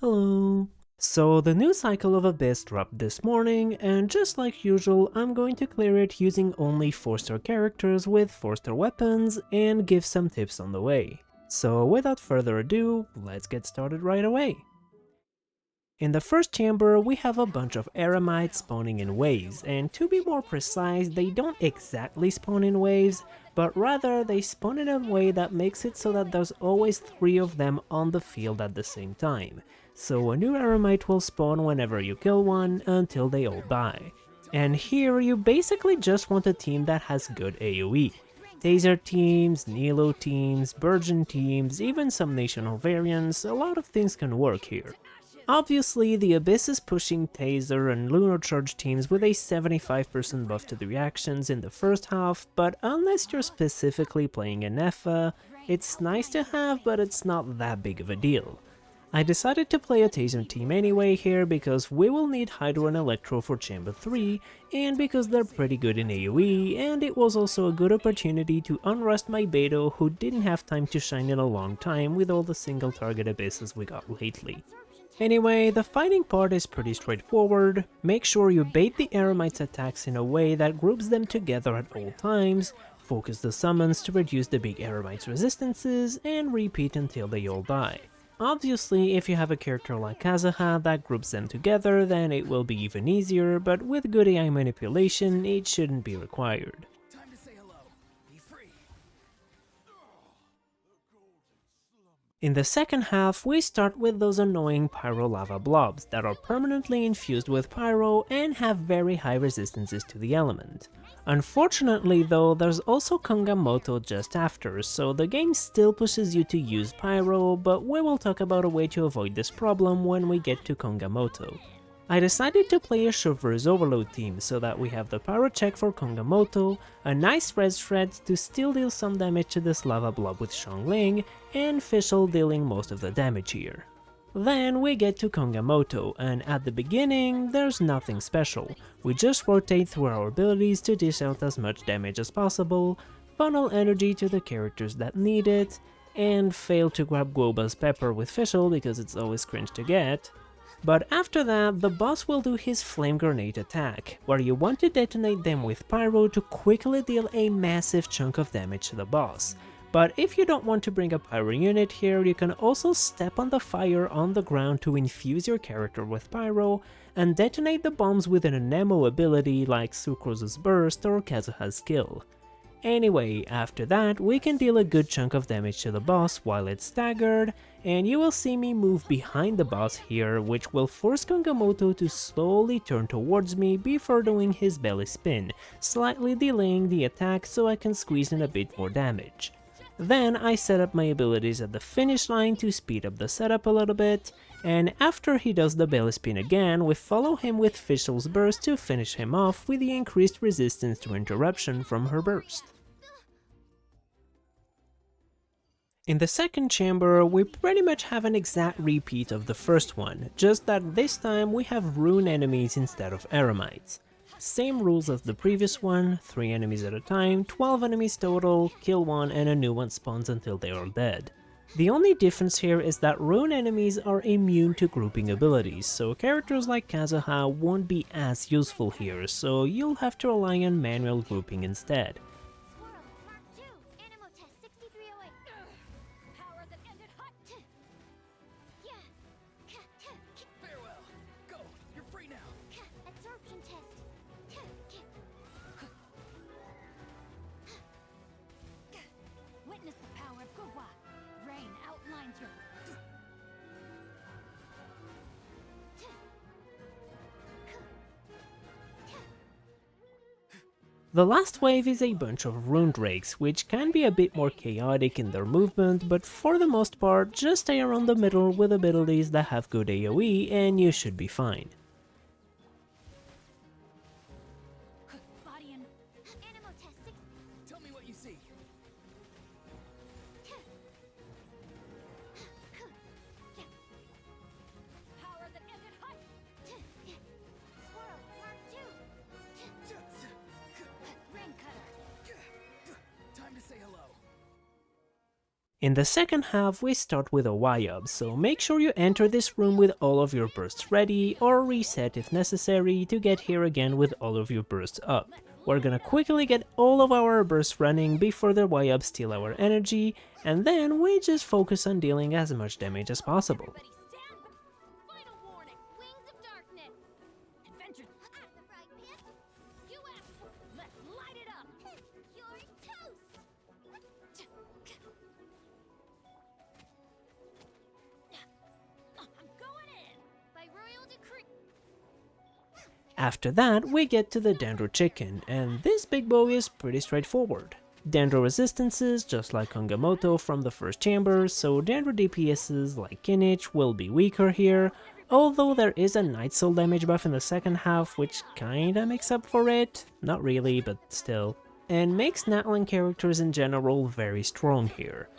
Hello! So the new cycle of Abyss dropped this morning, and just like usual, I'm going to clear it using only 4-star characters with 4-star weapons and give some tips on the way. So without further ado, let's get started right away! In the first chamber, we have a bunch of Eremites spawning in waves, and to be more precise, they don't exactly spawn in waves, but rather they spawn in a way that makes it so that there's always 3 of them on the field at the same time. So a new Eremite will spawn whenever you kill one, until they all die. And here you basically just want a team that has good AoE. Taser teams, Nilo teams, Burgeon teams, even some national variants, a lot of things can work here. Obviously, the Abyss is pushing Taser and Lunar Charge teams with a 75% buff to the reactions in the first half, but unless you're specifically playing an Nepha, it's nice to have, but it's not that big of a deal. I decided to play a Taser team anyway here because we will need Hydro and Electro for Chamber 3, and because they're pretty good in AoE, and it was also a good opportunity to unrust my Beto who didn't have time to shine in a long time with all the single target Abysses we got lately. Anyway, the fighting part is pretty straightforward. Make sure you bait the Eremite's attacks in a way that groups them together at all times, focus the summons to reduce the big Eremite's resistances, and repeat until they all die. Obviously, if you have a character like Kazuha that groups them together, then it will be even easier, but with good AI manipulation, it shouldn't be required. In the second half, we start with those annoying Pyro Lava blobs that are permanently infused with Pyro and have very high resistances to the element. Unfortunately though, there's also Kongamoto just after, so the game still pushes you to use Pyro, but we will talk about a way to avoid this problem when we get to Kongamoto. I decided to play a Chauffeur's Overload team so that we have the Pyro check for Kongamoto, a nice res shred to still deal some damage to this lava blob with Xiangling, and Fischl dealing most of the damage here. Then we get to Kongamoto, and at the beginning there's nothing special, we just rotate through our abilities to dish out as much damage as possible, funnel energy to the characters that need it, and fail to grab Guoba's pepper with Fischl because it's always cringe to get. But after that, the boss will do his flame grenade attack, where you want to detonate them with Pyro to quickly deal a massive chunk of damage to the boss. But if you don't want to bring a Pyro unit here, you can also step on the fire on the ground to infuse your character with Pyro, and detonate the bombs with an Nemo ability like Sucrose's Burst or Kazuha's skill. Anyway, after that, we can deal a good chunk of damage to the boss while it's staggered, and you will see me move behind the boss here, which will force Kongamoto to slowly turn towards me before doing his belly spin, slightly delaying the attack so I can squeeze in a bit more damage. Then I set up my abilities at the finish line to speed up the setup a little bit, and after he does the belly spin again, we follow him with Fischl's burst to finish him off with the increased resistance to interruption from her burst. In the second chamber, we pretty much have an exact repeat of the first one, just that this time we have rune enemies instead of Eremites. Same rules as the previous one, 3 enemies at a time, 12 enemies total, kill one and a new one spawns until they are dead. The only difference here is that rune enemies are immune to grouping abilities, so characters like Kazuha won't be as useful here, so you'll have to rely on manual grouping instead. The last wave is a bunch of rune drakes, which can be a bit more chaotic in their movement, but for the most part, just stay around the middle with abilities that have good AoE and you should be fine. In the second half, we start with a Y-Up, so make sure you enter this room with all of your bursts ready, or reset if necessary to get here again with all of your bursts up. We're gonna quickly get all of our bursts running before the Y-Up steal our energy, and then we just focus on dealing as much damage as possible. After that, we get to the Dendro Chicken, and this big boy is pretty straightforward. Dendro resistances, just like Kongamoto from the first chamber, so Dendro DPSs like Kinich will be weaker here, although there is a Night Soul damage buff in the second half, which kinda makes up for it, not really, but still, and makes Natlan characters in general very strong here.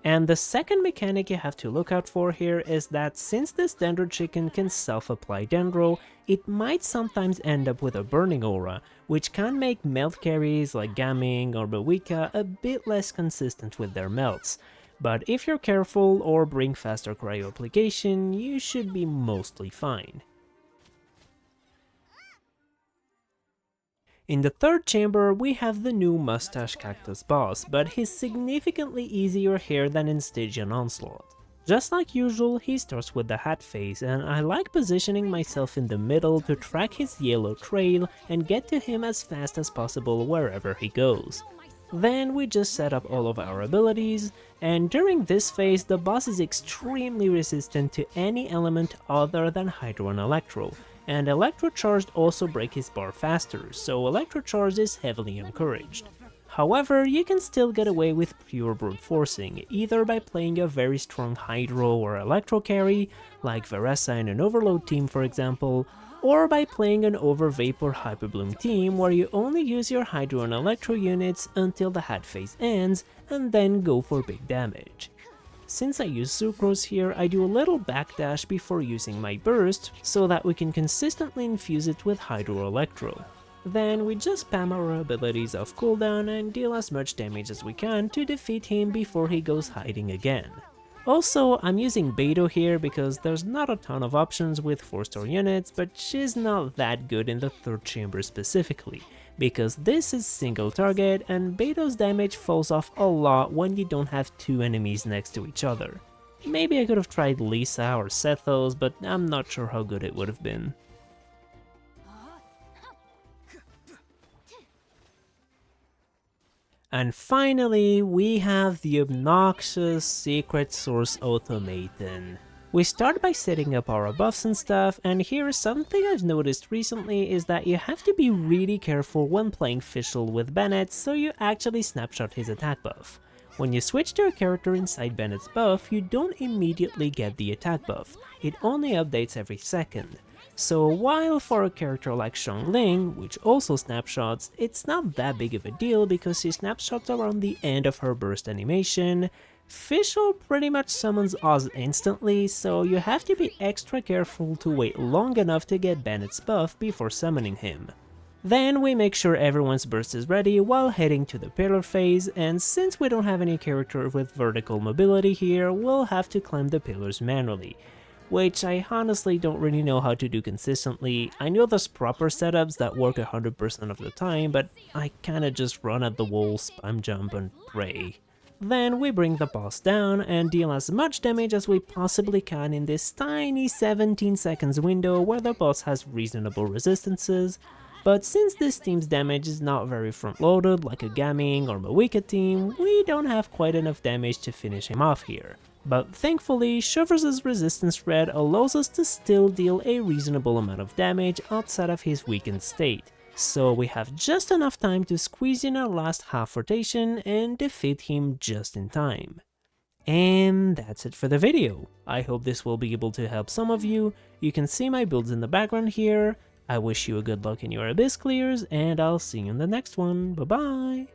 And the second mechanic you have to look out for here is that since this Dendro Chicken can self-apply Dendro, it might sometimes end up with a Burning Aura, which can make melt carries like Gaming or Mawika a bit less consistent with their melts. But if you're careful or bring faster cryo application, you should be mostly fine. In the third chamber, we have the new Mustache Cactus boss, but he's significantly easier here than in Stygian Onslaught. Just like usual, he starts with the hat phase, and I like positioning myself in the middle to track his yellow trail and get to him as fast as possible wherever he goes. Then we just set up all of our abilities, and during this phase the boss is extremely resistant to any element other than Hydro and Electro, and Electro Charged also break his bar faster, so Electro Charge is heavily encouraged. However, you can still get away with pure brute forcing, either by playing a very strong Hydro or Electro carry, like Veressa in an Overload team for example, or by playing an Over Vapor Hyperbloom team where you only use your Hydro and Electro units until the hat phase ends, and then go for big damage. Since I use Sucrose here, I do a little backdash before using my burst, so that we can consistently infuse it with Hydro Electro. Then we just spam our abilities off cooldown and deal as much damage as we can to defeat him before he goes hiding again. Also, I'm using Beidou here because there's not a ton of options with 4-star units, but she's not that good in the third chamber specifically, because this is single target and Beidou's damage falls off a lot when you don't have two enemies next to each other. Maybe I could have tried Lisa or Sethos, but I'm not sure how good it would have been. And finally, we have the obnoxious Secret Source Automaton. We start by setting up our buffs and stuff, and here something I've noticed recently is that you have to be really careful when playing Fischl with Bennett so you actually snapshot his attack buff. When you switch to a character inside Bennett's buff, you don't immediately get the attack buff, it only updates every second. So while for a character like Xiangling, which also snapshots, it's not that big of a deal because she snapshots around the end of her burst animation, Fischl pretty much summons Oz instantly, so you have to be extra careful to wait long enough to get Bennett's buff before summoning him. Then we make sure everyone's burst is ready while heading to the pillar phase, and since we don't have any character with vertical mobility here, we'll have to climb the pillars manually. Which I honestly don't really know how to do consistently. I know there's proper setups that work 100% of the time, but I kinda just run at the wall, spam jump and pray. Then we bring the boss down and deal as much damage as we possibly can in this tiny 17 seconds window where the boss has reasonable resistances, but since this team's damage is not very front-loaded like a Gaming or Mawika team, we don't have quite enough damage to finish him off here. But thankfully, Chevreuse' resistance red allows us to still deal a reasonable amount of damage outside of his weakened state, so we have just enough time to squeeze in our last half rotation and defeat him just in time. And that's it for the video. I hope this will be able to help some of you. You can see my builds in the background here. I wish you a good luck in your Abyss clears, and I'll see you in the next one. Bye bye!